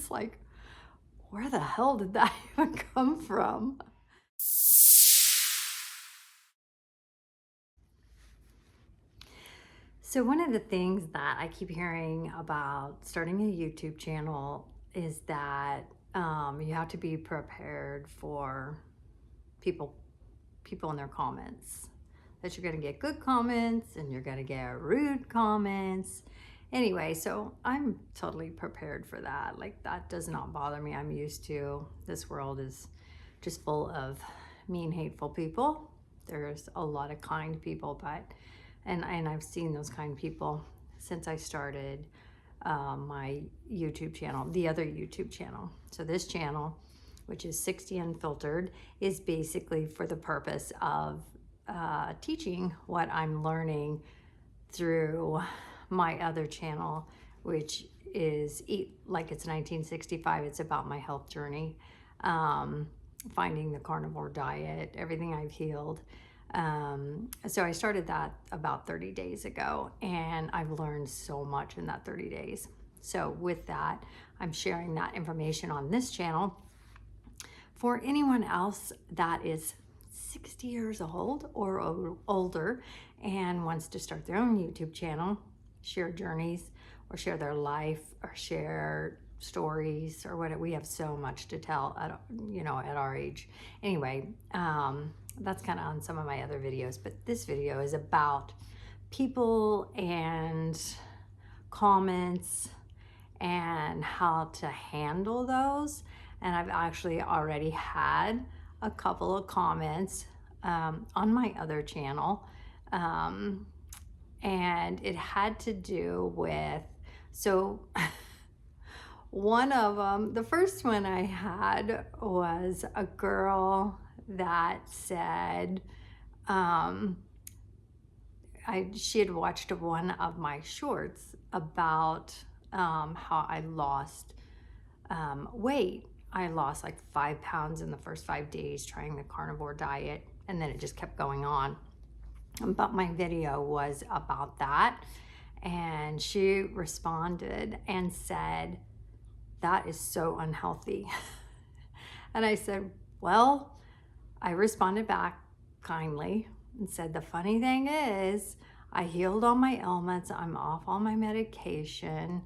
just like, where the hell did that even come from? So one of the things that I keep hearing about starting a YouTube channel is that you have to be prepared for people in their comments. That you're going to get good comments and you're going to get rude comments. Anyway, so I'm totally prepared for that. Like, that does not bother me. I'm used to, this world is just full of mean, hateful people. There's a lot of kind people, but and I've seen those kind people since I started my YouTube channel, the other YouTube channel. So this channel, which is 60 Unfiltered, is basically for the purpose of teaching what I'm learning through my other channel, which is Eat Like It's 1965. It's about my health journey, finding the carnivore diet, everything I've healed. So I started that about 30 days ago, and I've learned so much in that 30 days. So with that, I'm sharing that information on this channel. For anyone else that is 60 years old or older and wants to start their own YouTube channel, share journeys or share their life or share stories or what, we have so much to tell at, at our age. Anyway, that's kind of on some of my other videos, but this video is about people and comments and how to handle those. And I've actually already had a couple of comments on my other channel, and it had to do with, so one of them, the first one I had was a girl that said she had watched one of my shorts about how I lost weight. I lost like 5 pounds in the first 5 days trying the carnivore diet, and then it just kept going on. But my video was about that, and she responded and said, "That is so unhealthy." And I said, well, I responded back kindly and said, the funny thing is, I healed all my ailments, I'm off all my medication,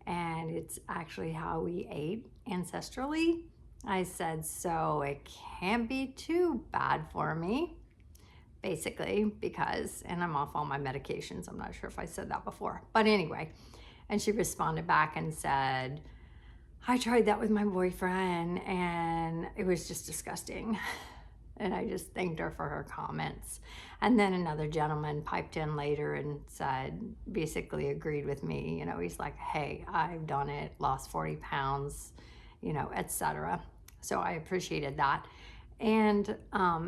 and it's actually how we ate ancestrally. I said, so it can't be too bad for me, basically, because, and I'm off all my medications. I'm not sure if I said that before, but anyway. And she responded back and said, I tried that with my boyfriend and it was just disgusting. And I just thanked her for her comments. And then another gentleman piped in later and said, basically agreed with me. He's like, hey, I've done it, lost 40 pounds, etc. So I appreciated that. And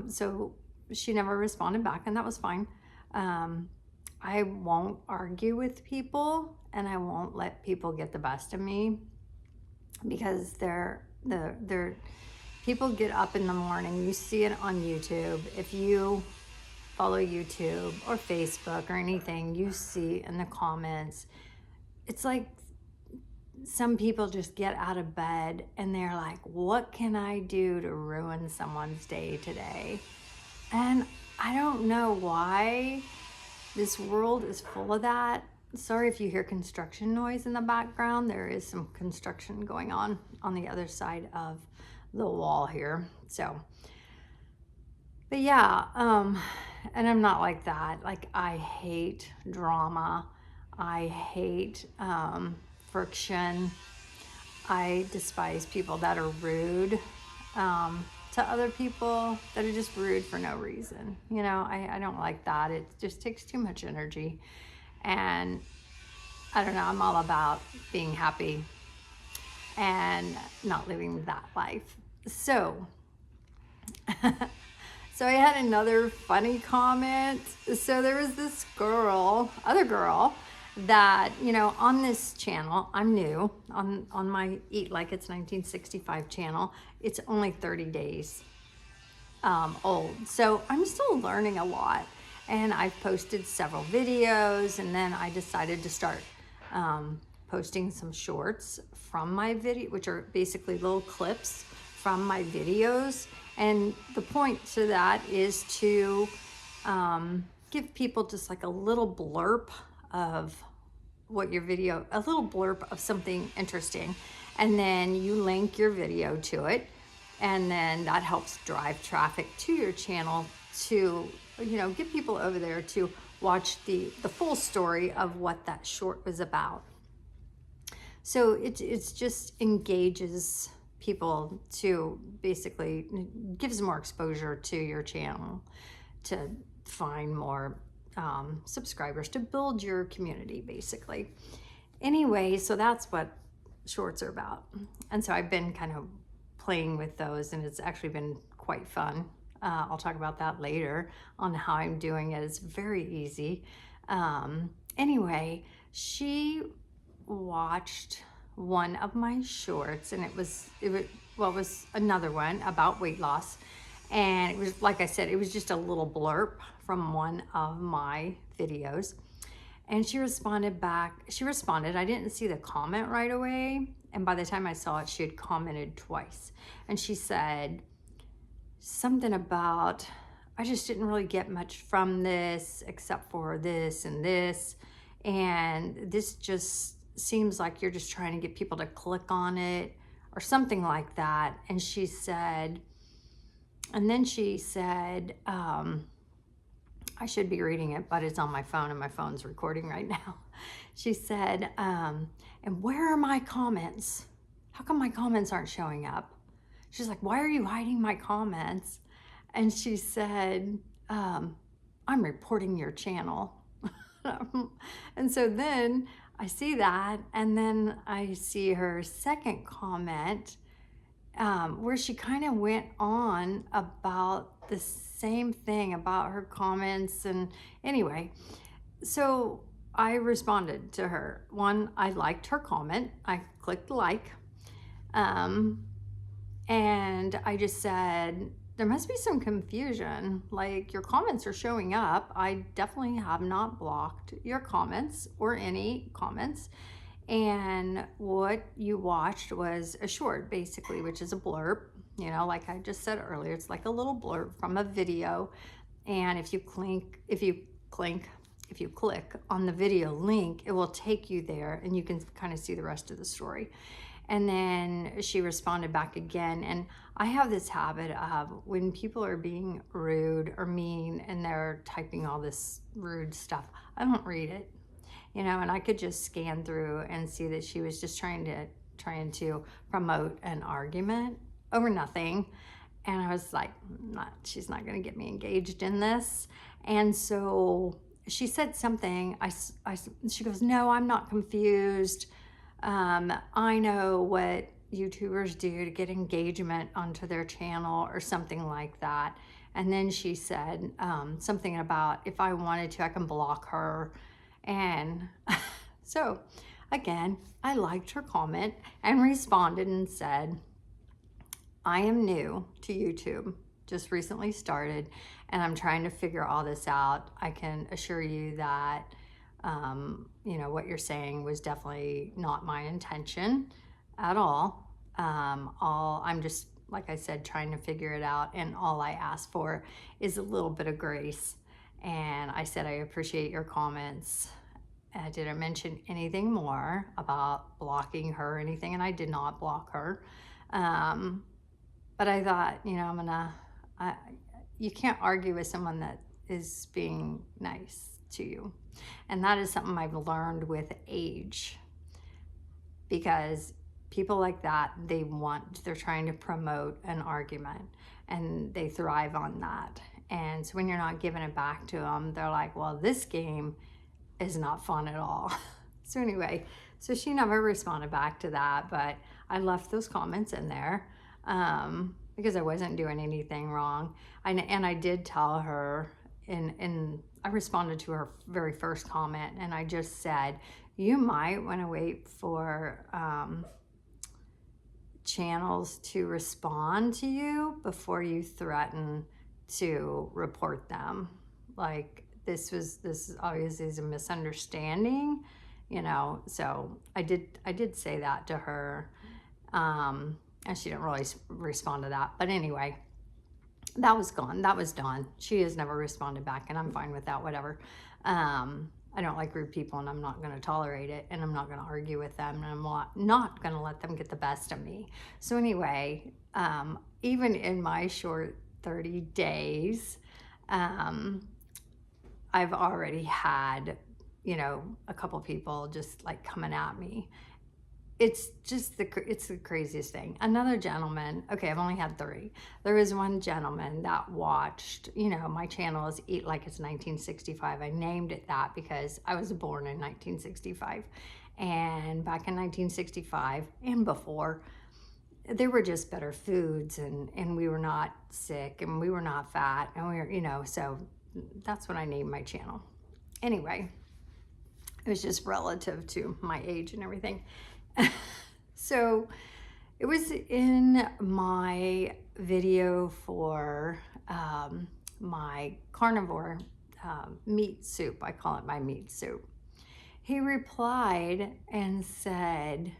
so she never responded back, and that was fine. I won't argue with people, and I won't let people get the best of me, because people get up in the morning. You see it on YouTube. If you follow YouTube or Facebook or anything, you see in the comments, it's like some people just get out of bed and they're like, what can I do to ruin someone's day today? And I don't know why this world is full of that. Sorry if you hear construction noise in the background. There is some construction going on the other side of the wall here. So, but yeah, and I'm not like that. Like, I hate drama. I hate friction. I despise people that are rude to other people, that are just rude for no reason. I don't like that. It just takes too much energy. And I don't know, I'm all about being happy and not living that life. So, so I had another funny comment. So there was this other girl that, on this channel, I'm new on my Eat Like It's 1965 channel. It's only 30 days old. So I'm still learning a lot. And I've posted several videos, and then I decided to start posting some shorts from my video, which are basically little clips from my videos. And the point to that is to give people just like a little blurb of what your video, a little blurb of something interesting. And then you link your video to it. And then that helps drive traffic to your channel to, get people over there to watch the full story of what that short was about. So it's just engages people to basically gives more exposure to your channel to find more subscribers, to build your community basically. Anyway, so that's what shorts are about. And so I've been kind of playing with those, and it's actually been quite fun. I'll talk about that later on how I'm doing it. It's very easy. Anyway, she watched one of my shorts, and it was another one about weight loss. And it was, like I said, it was just a little blurb from one of my videos. And she responded back. I didn't see the comment right away. And by the time I saw it, she had commented twice. And she said something about, I just didn't really get much from this except for this and this. And this just seems like you're just trying to get people to click on it or something like that. And she said, I should be reading it, but it's on my phone and my phone's recording right now. She said, and where are my comments? How come my comments aren't showing up? She's like, why are you hiding my comments? And she said, I'm reporting your channel. And so then I see that, and then I see her second comment where she kind of went on about the same thing about her comments. And anyway, so I responded to her. One, I liked her comment. I clicked like, and I just said, there must be some confusion. Like, your comments are showing up. I definitely have not blocked your comments or any comments. And what you watched was a short, basically, which is a blurb. Like I just said earlier, it's like a little blurb from a video. And if you click on the video link, it will take you there, and you can kind of see the rest of the story. And then she responded back again. And I have this habit of, when people are being rude or mean and they're typing all this rude stuff, I don't read it. And I could just scan through and see that she was just trying to promote an argument over nothing. And I was like, she's not going to get me engaged in this. And so she said something. She goes, no, I'm not confused. I know what YouTubers do to get engagement onto their channel or something like that. And then she said something about, if I wanted to, I can block her. And so again, I liked her comment and responded and said, I am new to YouTube, just recently started, and I'm trying to figure all this out. I can assure you that, what you're saying was definitely not my intention at all. I'm just, like I said, trying to figure it out, and all I ask for is a little bit of grace. And I said, I appreciate your comments. I didn't mention anything more about blocking her or anything, and I did not block her. But I thought, you can't argue with someone that is being nice to you. And that is something I've learned with age, because people like that, they're trying to promote an argument, and they thrive on that. And so when you're not giving it back to them, they're like, well, this game is not fun at all. So anyway, so she never responded back to that, but I left those comments in there because I wasn't doing anything wrong. And I did tell her, and I responded to her very first comment, and I just said, you might want to wait for channels to respond to you before you threaten to report them. Like, this obviously is a misunderstanding. So I did say that to her, and she didn't really respond to that. But anyway, that was gone. That was done. She has never responded back, and I'm fine with that, whatever. I don't like rude people, and I'm not going to tolerate it, and I'm not going to argue with them, and I'm not going to let them get the best of me. So anyway, even in my short 30 days, I've already had, a couple people just like coming at me. It's just it's the craziest thing. Another gentleman, okay, I've only had 3. There was one gentleman that watched, my channel is Eat Like It's 1965. I named it that because I was born in 1965. And back in 1965 and before, there were just better foods, and we were not sick, and we were not fat, and we were, so that's what I named my channel. Anyway, it was just relative to my age and everything. So it was in my video for my carnivore meat soup. I call it my meat soup. He replied and said,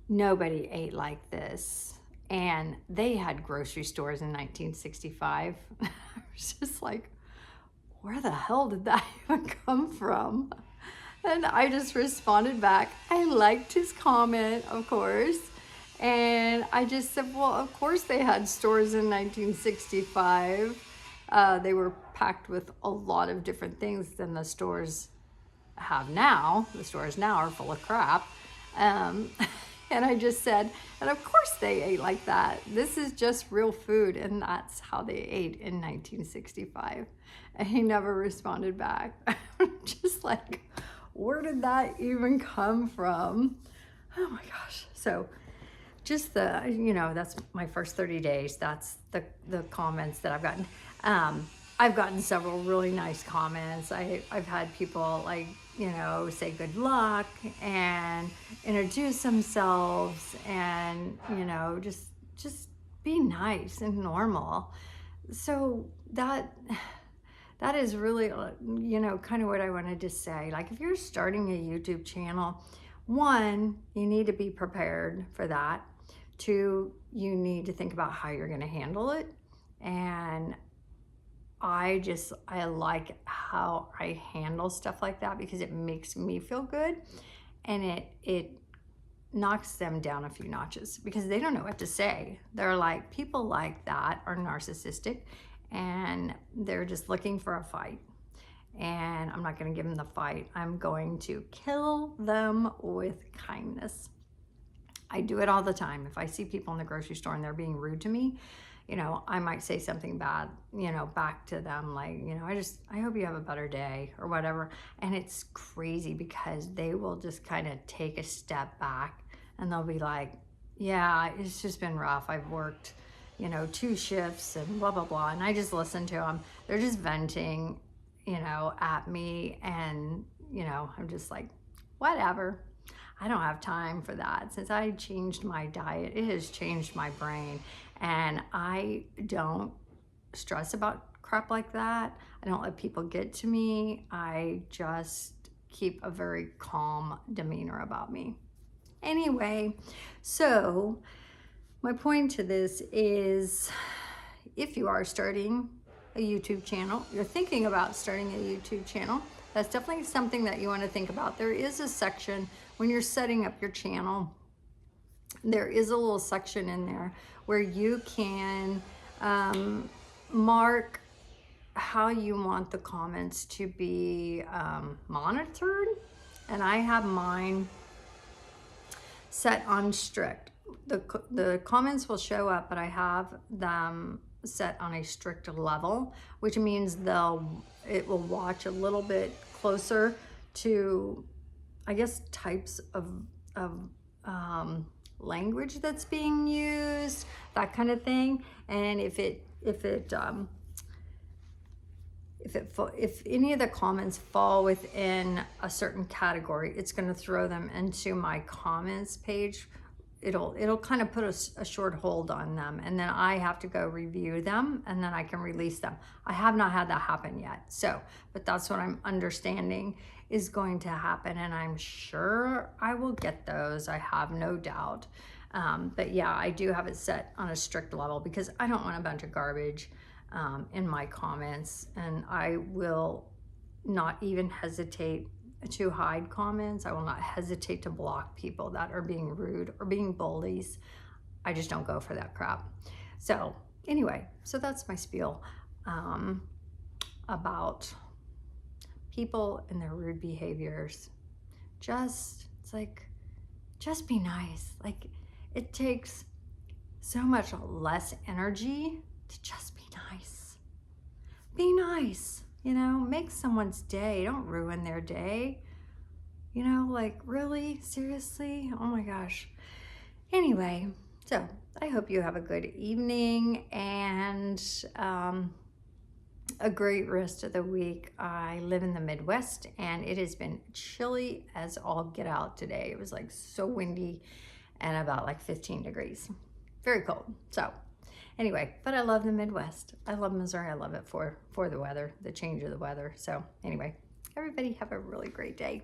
nobody ate like this. And they had grocery stores in 1965. I was just like, where the hell did that even come from? And I just responded back. I liked his comment, of course. And I just said, well, of course they had stores in 1965. They were packed with a lot of different things than the stores have now. The stores now are full of crap. And I just said, and of course they ate like that. This is just real food, and that's how they ate in 1965. And he never responded back. I'm just like, where did that even come from? Oh my gosh. So just that's my first 30 days. That's the comments that I've gotten. I've gotten several really nice comments. I've had people like, say good luck and introduce themselves and, just be nice and normal. So that is really, kind of what I wanted to say. Like, if you're starting a YouTube channel, 1, you need to be prepared for that. 2, you need to think about how you're going to handle it. And I like how I handle stuff like that because it makes me feel good, and it knocks them down a few notches because they don't know what to say. They're like, people like that are narcissistic, and they're just looking for a fight. And I'm not going to give them the fight. I'm going to kill them with kindness. I do it all the time. If I see people in the grocery store and they're being rude to me, I might say something bad, back to them. Like, I hope you have a better day or whatever. And it's crazy because they will just kind of take a step back and they'll be like, yeah, it's just been rough. I've worked, 2 shifts and blah, blah, blah. And I just listen to them. They're just venting, at me. And, I'm just like, whatever. I don't have time for that. Since I changed my diet, it has changed my brain. And I don't stress about crap like that. I don't let people get to me. I just keep a very calm demeanor about me. Anyway, so my point to this is, if you are starting a YouTube channel, you're thinking about starting a YouTube channel, that's definitely something that you want to think about. There is a section when you're setting up your channel, there is a little section in there where you can mark how you want the comments to be monitored. And I have mine set on strict. The comments will show up, but I have them set on a strict level, which means it will watch a little bit closer to, I guess, types of language that's being used, that kind of thing. And if any of the comments fall within a certain category, it's going to throw them into my comments page. It'll kind of put a short hold on them, and then I have to go review them, and then I can release them. I have not had that happen yet, but that's what I'm understanding is going to happen, and I'm sure I will get those. I have no doubt. But yeah, I do have it set on a strict level because I don't want a bunch of garbage in my comments, and I will not even hesitate to hide comments. I will not hesitate to block people that are being rude or being bullies. I just don't go for that crap. So anyway, so that's my spiel about people and their rude behaviors. It's like, just be nice. Like, it takes so much less energy to just be nice. Be nice, make someone's day. Don't ruin their day. Like, really? Seriously? Oh my gosh. Anyway, so I hope you have a good evening and a great rest of the week. I live in the Midwest, and it has been chilly as all get out today. It was like so windy and about like 15 degrees. Very cold. So anyway, but I love the Midwest. I love Missouri. I love it for the weather, the change of the weather. So anyway, everybody have a really great day.